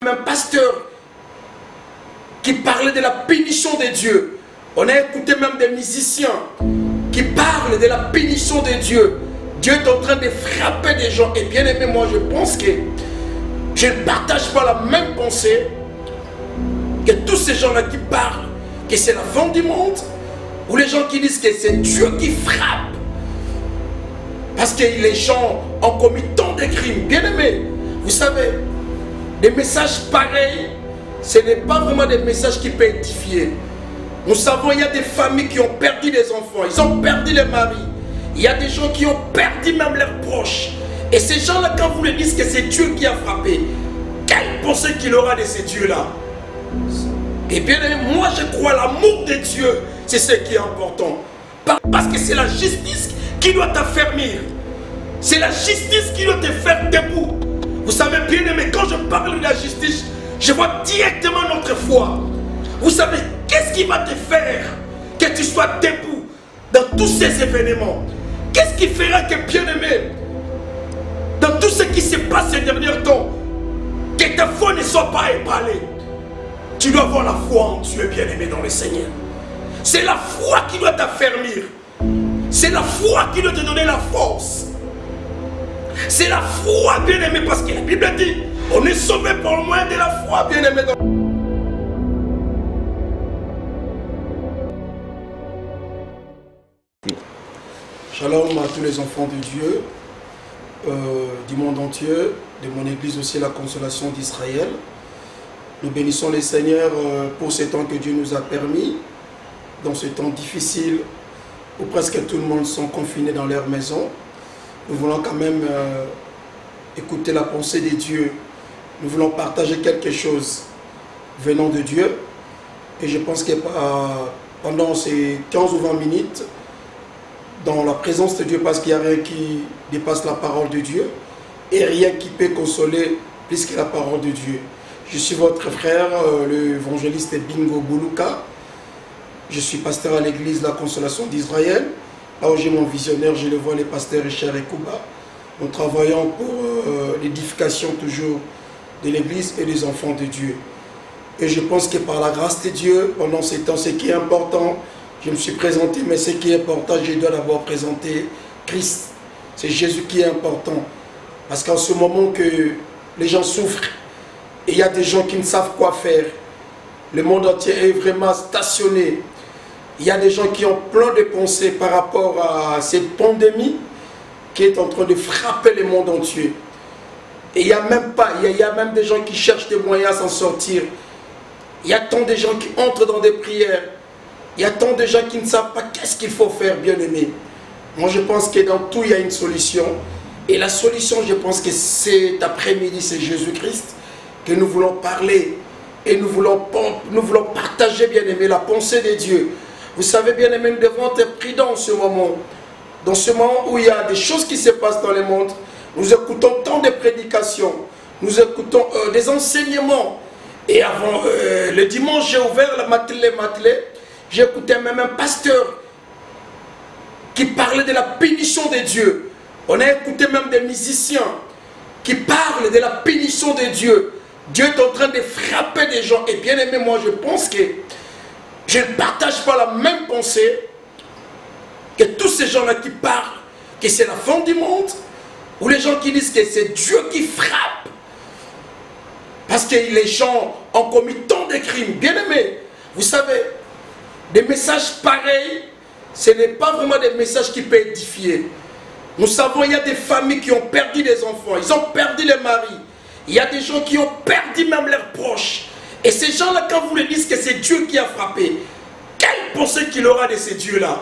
Un pasteur qui parlait de la pénition de Dieu. On a écouté même des musiciens qui parlent de la pénition de Dieu. Dieu est en train de frapper des gens. Et bien aimé, moi je pense que je ne partage pas la même pensée que tous ces gens-là qui parlent que c'est la fin du monde, ou les gens qui disent que c'est Dieu qui frappe. Parce que les gens ont commis tant de crimes. Bien aimé, vous savez, des messages pareils, ce n'est pas vraiment des messages qui peuvent édifier. Nous savons, il y a des familles qui ont perdu des enfants, ils ont perdu les maris. Il y a des gens qui ont perdu même leurs proches. Et ces gens-là, quand vous leur dites que c'est Dieu qui a frappé, quelle pensée qu'il aura de ces dieux-là? Et bien, moi je crois à l'amour de Dieu, c'est ce qui est important. Parce que c'est la justice qui doit t'affermir. C'est la justice qui doit te faire debout. Vous savez bien aimé, quand je parle de la justice, je vois directement notre foi. Vous savez, qu'est-ce qui va te faire que tu sois debout dans tous ces événements? Qu'est-ce qui fera que, bien aimé, dans tout ce qui se passe ces derniers temps, que ta foi ne soit pas ébranlée? Tu dois avoir la foi en Dieu, bien aimé, dans le Seigneur. C'est la foi qui doit t'affermir. C'est la foi qui doit te donner la force. C'est la foi, bien aimé, parce que la Bible dit, on est sauvé par le moyen de la foi, bien aimé. Shalom à tous les enfants de Dieu, du monde entier, de mon église aussi, la Consolation d'Israël. Nous bénissons les Seigneurs pour ce temps que Dieu nous a permis, dans ce temps difficile où presque tout le monde sont confinés dans leur maison. Nous voulons quand même écouter la pensée de Dieu. Nous voulons partager quelque chose venant de Dieu. Et je pense que pendant ces 15 ou 20 minutes, dans la présence de Dieu, parce qu'il n'y a rien qui dépasse la parole de Dieu, et rien qui peut consoler plus que la parole de Dieu. Je suis votre frère, l'évangéliste Bingo Boulouka. Je suis pasteur à l'église La Consolation d'Israël. Là où j'ai mon visionnaire, je le vois, les pasteurs Richard et Kouba. Nous travaillons pour l'édification toujours de l'église et des enfants de Dieu. Et je pense que par la grâce de Dieu, pendant ces temps, ce qui est important, je me suis présenté, mais ce qui est important, je dois d'abord présenter Christ. C'est Jésus qui est important. Parce qu'en ce moment que les gens souffrent, et il y a des gens qui ne savent quoi faire, le monde entier est vraiment stationné. Il y a des gens qui ont plein de pensées par rapport à cette pandémie qui est en train de frapper le monde entier. Et il y a même des gens qui cherchent des moyens à s'en sortir. Il y a tant de gens qui entrent dans des prières. Il y a tant de gens qui ne savent pas qu'est-ce qu'il faut faire, bien aimé. Moi, je pense que dans tout, il y a une solution. Et la solution, je pense que cet après-midi, c'est Jésus-Christ que nous voulons parler. Et nous voulons partager, bien aimé, la pensée de Dieu. Vous savez, bien aimé, nous devons être prudents en ce moment. Dans ce moment où il y a des choses qui se passent dans le monde, nous écoutons tant de prédications, nous écoutons des enseignements. Et avant, le dimanche, j'ai ouvert le Matlé, j'ai écouté même un pasteur qui parlait de la pénition de Dieu. On a écouté même des musiciens qui parlent de la pénition de Dieu. Dieu est en train de frapper des gens. Et bien aimé, moi je pense que je ne partage pas la même pensée que tous ces gens-là qui parlent que c'est la fin du monde, ou les gens qui disent que c'est Dieu qui frappe. Parce que les gens ont commis tant de crimes. Bien aimé, vous savez, des messages pareils, ce n'est pas vraiment des messages qui peuvent édifier. Nous savons, il y a des familles qui ont perdu des enfants, ils ont perdu les maris. Il y a des gens qui ont perdu même leurs proches. Et ces gens-là, quand vous leur dites que c'est Dieu qui a frappé, quelle pensée qu'il aura de ces dieux-là?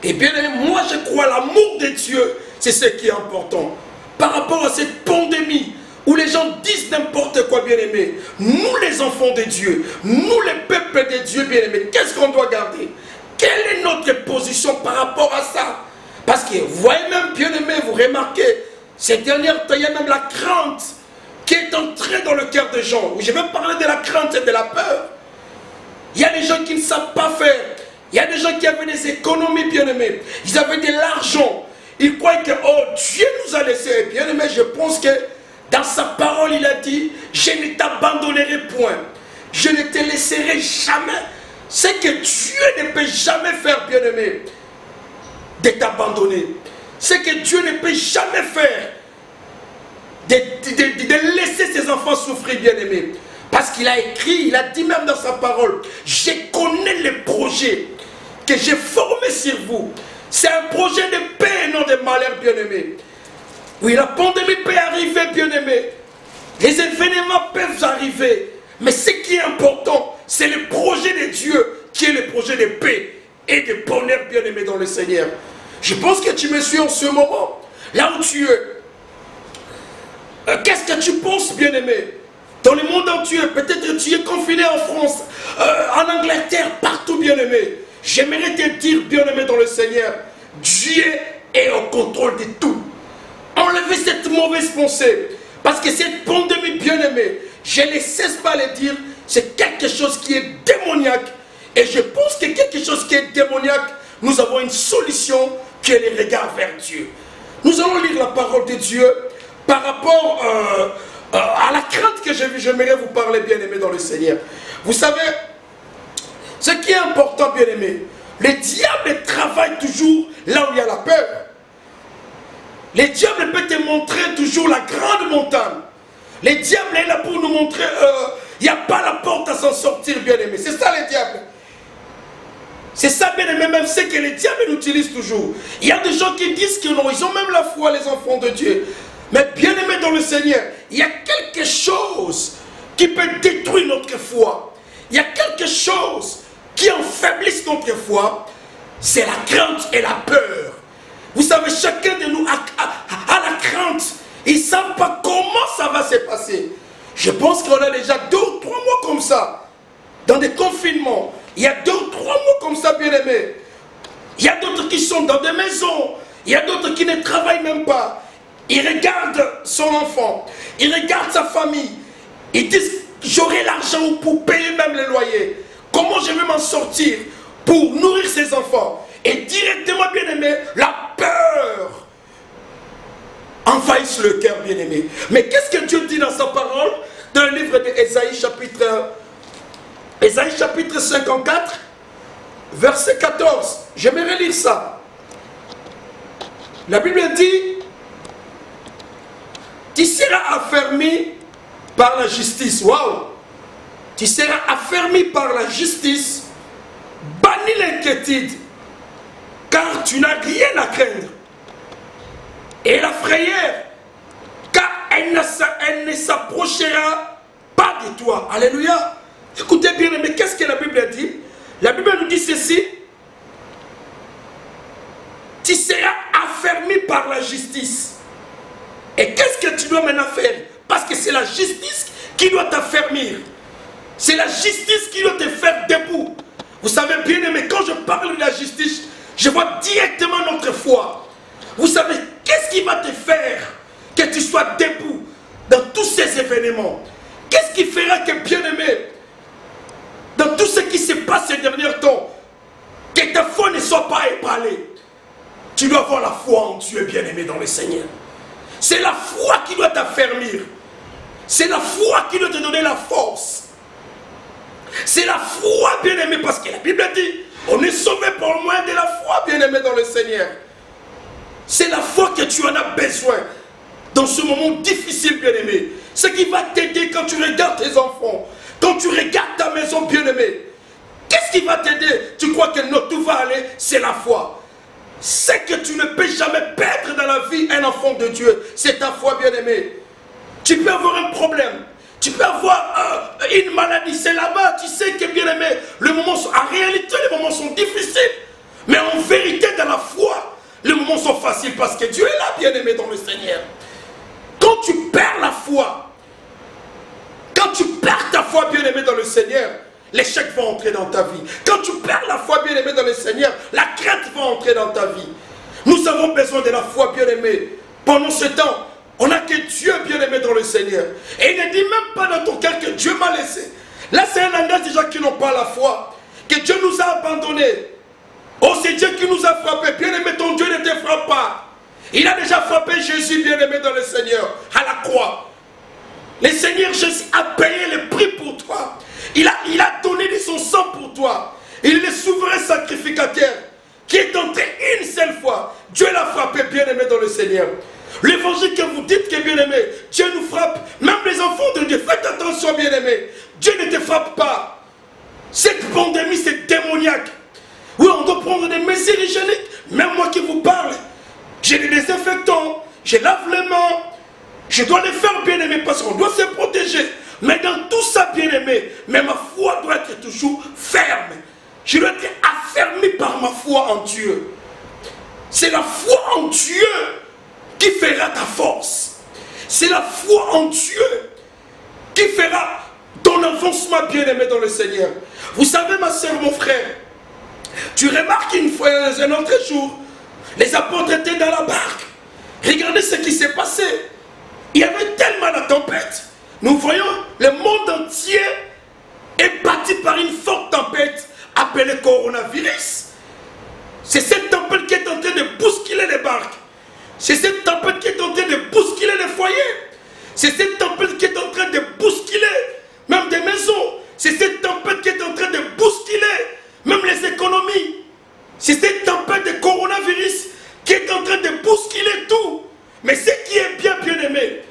Et bien, moi je crois à l'amour de Dieu, c'est ce qui est important. Par rapport à cette pandémie, où les gens disent n'importe quoi, bien aimé, nous les enfants de Dieu, nous les peuples de Dieu, bien aimé, qu'est-ce qu'on doit garder? Quelle est notre position par rapport à ça? Parce que vous voyez même, bien aimé, vous remarquez, ces dernières temps, il y a même la crainte qui est entrée dans le cœur des gens. Je vais parler de la crainte et de la peur. Il y a des gens qui ne savent pas faire. Il y a des gens qui avaient des économies, bien aimés. Ils avaient de l'argent. Ils croient que, oh, Dieu nous a laissé. Bien aimé, je pense que Dans sa parole, il a dit, je ne t'abandonnerai point. Je ne te laisserai jamais. Ce que Dieu ne peut jamais faire, bien-aimé, de t'abandonner. Ce que Dieu ne peut jamais faire, de laisser ses enfants souffrir, bien-aimé. Parce qu'il a écrit, il a dit même dans sa parole, je connais les projets que j'ai formés sur vous. C'est un projet de paix et non de malheur, bien-aimé. Oui, la pandémie peut arriver, bien-aimé. Les événements peuvent arriver. Mais ce qui est important, c'est le projet de Dieu, qui est le projet de paix et de bonheur, bien-aimé dans le Seigneur. Je pense que tu me suis en ce moment, là où tu es. Qu'est-ce que tu penses, bien-aimé? Dans le monde entier, peut-être que tu es confiné en France, en Angleterre, partout, bien-aimé. J'aimerais te dire, bien-aimé dans le Seigneur, Dieu est au contrôle de tout. Enlevez cette mauvaise pensée. Parce que cette pandémie, bien-aimée, je ne cesse pas de le dire, c'est quelque chose qui est démoniaque. Et je pense que quelque chose qui est démoniaque, nous avons une solution qui est le regard vers Dieu. Nous allons lire la parole de Dieu par rapport à la crainte que j'aimerais vous parler, bien-aimé dans le Seigneur. Vous savez, ce qui est important, bien-aimé, le diable travaille toujours là où il y a la peur. Le diable peut te montrer toujours la grande montagne. Le diable est là pour nous montrer, il n'y a pas la porte à s'en sortir, bien-aimé. C'est ça le diable. C'est ça, bien-aimé, même ce que le diable utilise toujours. Il y a des gens qui disent que non, ils ont même la foi, les enfants de Dieu. Mais bien-aimé dans le Seigneur, il y a quelque chose qui peut détruire notre foi. Il y a quelque chose qui enfaiblisse notre foi. C'est la crainte et la peur. Vous savez, chacun de nous a la crainte. Ils ne savent pas comment ça va se passer. Je pense qu'on a déjà 2 ou 3 mois comme ça. Dans des confinements. Il y a 2 ou 3 mois comme ça, bien-aimés. Il y a d'autres qui sont dans des maisons. Il y a d'autres qui ne travaillent même pas. Ils regardent son enfant. Ils regardent sa famille. Ils disent, j'aurai l'argent pour payer même les loyers. Comment je vais m'en sortir pour nourrir ses enfants? Et directement, bien-aimé, la peur envahisse le cœur, bien-aimé. Mais qu'est-ce que Dieu dit dans sa parole? Dans le livre d'Ésaïe, chapitre 54, verset 14. J'aimerais lire ça. La Bible dit, tu seras affermi par la justice. Waouh! Tu seras affermi par la justice, banni l'inquiétude, car tu n'as rien à craindre. Et la frayeur, car elle ne s'approchera pas de toi. Alléluia. Écoutez bien, mais qu'est-ce que la Bible dit? La Bible nous dit ceci. Tu seras affermi par la justice. Et qu'est-ce que tu dois maintenant faire? Parce que c'est la justice qui doit t'affermir. C'est la justice qui doit te faire debout. Vous savez bien, mais quand je parle de la justice, je vois directement notre foi. Vous savez, qu'est-ce qui va te faire que tu sois debout dans tous ces événements? Qu'est-ce qui fera que, bien-aimé, dans tout ce qui se passe ces derniers temps, que ta foi ne soit pas ébranlée? Tu dois avoir la foi en Dieu, bien-aimé dans le Seigneur. C'est la foi qui doit t'affermir. C'est la foi qui doit te donner la force. C'est la foi, bien-aimé, parce que la Bible dit, on est sauvé pour le moyen de la foi, bien-aimé dans le Seigneur. C'est la foi que tu en as besoin dans ce moment difficile, bien-aimé. Ce qui va t'aider quand tu regardes tes enfants, quand tu regardes ta maison, bien-aimé. Qu'est-ce qui va t'aider? Tu crois que non, tout va aller? C'est la foi. C'est que tu ne peux jamais perdre dans la vie un enfant de Dieu. C'est ta foi, bien-aimé. Tu peux avoir un problème. Tu peux avoir une maladie. C'est là-bas, tu sais que, bien-aimé, en réalité, les moments sont difficiles. Mais en vérité, dans la foi, les moments sont faciles parce que Dieu est là, bien-aimé, dans le Seigneur. Quand tu perds la foi, quand tu perds ta foi, bien-aimé, dans le Seigneur, l'échec va entrer dans ta vie. Quand tu perds la foi, bien-aimé, dans le Seigneur, la crainte va entrer dans ta vie. Nous avons besoin de la foi, bien-aimé. Pendant ce temps, on n'a que Dieu, bien-aimé, dans le Seigneur. Et il ne dit même pas dans ton cœur que Dieu m'a laissé. Là, c'est un langage des gens qui n'ont pas la foi. Que Dieu nous a abandonnés. Oh, c'est Dieu qui nous a frappés. Bien-aimé, ton Dieu ne te frappe pas. Il a déjà frappé Jésus, bien-aimé, dans le Seigneur, à la croix. Le Seigneur Jésus a payé le prix pour toi. Il a donné de son sang pour toi. Il est le souverain sacrificateur qui est entré une seule fois. Dieu l'a frappé, bien-aimé dans le Seigneur. L'évangile que vous dites que bien-aimé, Dieu nous frappe. Même les enfants de Dieu, faites attention, bien-aimé. Dieu ne te frappe pas. Cette pandémie, c'est démoniaque. Oui, on doit prendre des mesures hygiéniques. Même moi qui vous parle, j'ai des désinfectants, je lave les mains. Je dois les faire, bien-aimé, parce qu'on doit se protéger. Mais dans tout ça, bien-aimé, mais ma foi doit être toujours ferme. Je dois être affermi par ma foi en Dieu. C'est la foi en Dieu qui fera ta force. C'est la foi en Dieu qui fera ton avancement, bien-aimé dans le Seigneur. Vous savez, ma soeur, mon frère, tu remarques une fois, un autre jour, les apôtres étaient dans la barque. Regardez ce qui s'est passé. Il y avait tellement la tempête. Nous voyons le monde entier est bâti par une forte tempête appelée coronavirus. C'est cette tempête qui est en train de bousculer les barques. C'est cette tempête qui est en train de bousculer les foyers. C'est cette tempête qui est en train de bousculer même des maisons. C'est cette tempête qui est en train de bousculer même les économies. C'est cette tempête de coronavirus qui est en train de bousculer tout. Mais ce qui est bien, bien aimé,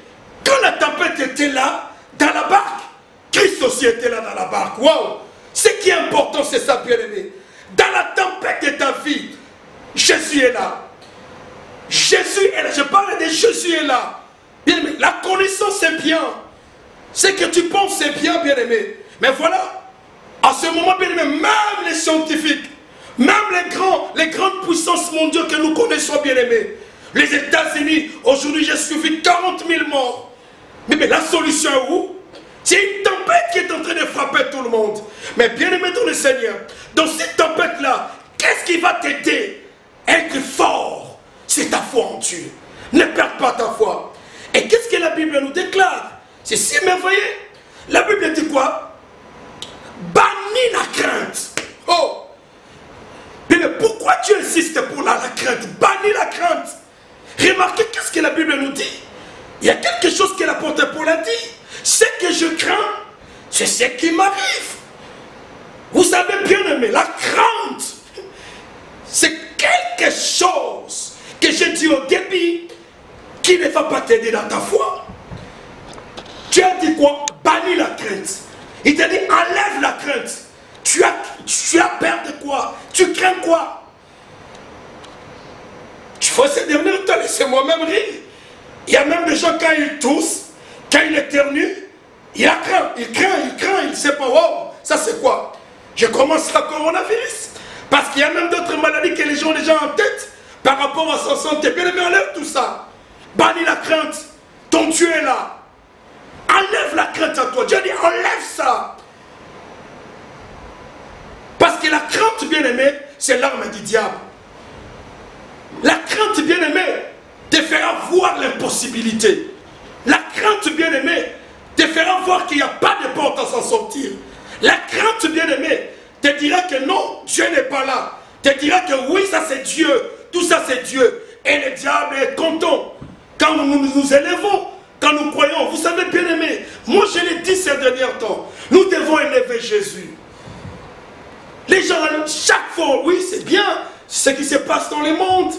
quand la tempête était là, dans la barque, Christ aussi était là dans la barque. Waouh! Ce qui est important, c'est ça, bien aimé. Dans la tempête de ta vie, Jésus est là. Jésus est là. Je parle de Jésus est là. Bien aimé, la connaissance c'est bien. Ce que tu penses c'est bien, bien aimé. Mais voilà, à ce moment, bien aimé, même les scientifiques, même les grandes puissances mondiales que nous connaissons, bien aimés, les États-Unis, aujourd'hui j'ai suivi 40 000 morts. Mais la solution est où? C'est une tempête qui est en train de frapper tout le monde. Mais bien aimé dans le Seigneur, dans cette tempête-là, qu'est-ce qui va t'aider à être fort? C'est ta foi en Dieu. Ne perds pas ta foi. Et qu'est-ce que la Bible nous déclare? C'est si merveilleux. La Bible dit quoi? Bannis la crainte. Oh! Mais pourquoi tu insistes pour la crainte? Bannis la crainte. Remarquez qu'est-ce que la Bible nous dit. Il y a quelque chose que l'apôtre Paul a dit. Ce que je crains, c'est ce qui m'arrive. Vous savez bien aimé, la crainte, c'est quelque chose que j'ai dit au début qui ne va pas t'aider dans ta foi. Tu as dit quoi? Bannis la crainte. Il t'a dit enlève la crainte. Tu as peur de quoi? Tu crains quoi? Tu vois, ces derniers temps, laissez-moi même rire. Il y a même des gens, quand ils toussent, quand ils éternuent, il craint, il ne sait pas, wow, ça c'est quoi? Je commence la coronavirus. Parce qu'il y a même d'autres maladies que les gens ont déjà en tête par rapport à sa santé. Bien aimé, enlève tout ça. Bannis la crainte. Ton Dieu est là. Enlève la crainte à toi. Dieu dit, enlève ça. Parce que la crainte, bien aimé, c'est l'arme du diable. La crainte, bien aimé, te fera voir l'impossibilité. La crainte, bien aimé, te fera voir qu'il n'y a pas de porte à s'en sortir. La crainte, bien aimé, te dira que non, Dieu n'est pas là. Te dira que oui, ça c'est Dieu. Tout ça c'est Dieu. Et le diable est content. Quand nous nous élevons, quand nous croyons, vous savez, bien aimé, moi je l'ai dit ces derniers temps, nous devons élever Jésus. Les gens, chaque fois, oui, c'est bien ce qui se passe dans le monde.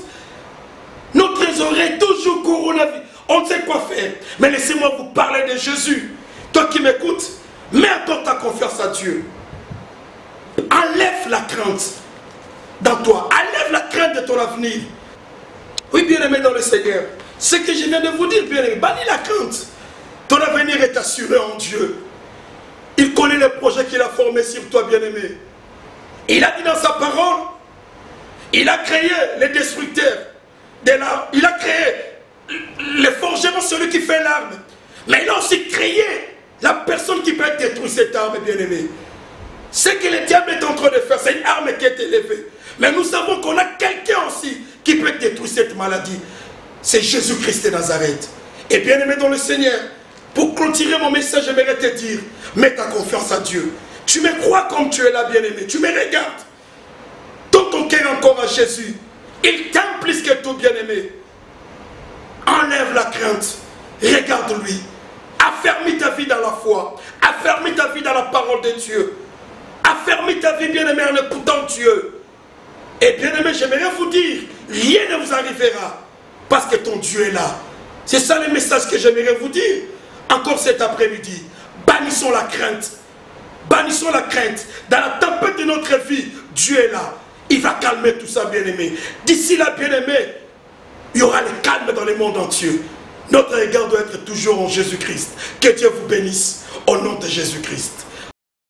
Notre oreilles toujours coronavirus. On ne sait quoi faire. Mais laissez-moi vous parler de Jésus. Toi qui m'écoutes, mets encore ta confiance à Dieu. Enlève la crainte dans toi. Enlève la crainte de ton avenir. Oui, bien-aimé dans le Seigneur. Ce que je viens de vous dire, bien-aimé, bannis la crainte. Ton avenir est assuré en Dieu. Il connaît les projets qu'il a formés sur toi, bien-aimé. Il a dit dans sa parole, il a créé les destructeurs de l'arme. Il a créé le forgeron, celui qui fait l'arme. Mais il a aussi créé la personne qui peut détruire cette arme, bien-aimé. Ce que le diable est en train de faire, c'est une arme qui est élevée. Mais nous savons qu'on a quelqu'un aussi qui peut détruire cette maladie. C'est Jésus-Christ de Nazareth. Et bien-aimé dans le Seigneur, pour clôturer mon message, j'aimerais te dire, mets ta confiance à Dieu. Tu me crois comme tu es là, bien-aimé. Tu me regardes. Donne ton cœur encore à Jésus. Il t'aime plus que tout, bien-aimé. Enlève la crainte. Regarde-lui. Affermis ta vie dans la foi. Affermis ta vie dans la parole de Dieu. Affermis ta vie, bien-aimé, en écoutant Dieu. Et bien-aimé, j'aimerais vous dire, rien ne vous arrivera parce que ton Dieu est là. C'est ça le message que j'aimerais vous dire. Encore cet après-midi, bannissons la crainte. Bannissons la crainte. Dans la tempête de notre vie, Dieu est là. Il va calmer tout ça, bien-aimé. D'ici là, bien-aimé, il y aura le calme dans le monde entier. Notre regard doit être toujours en Jésus-Christ. Que Dieu vous bénisse au nom de Jésus-Christ.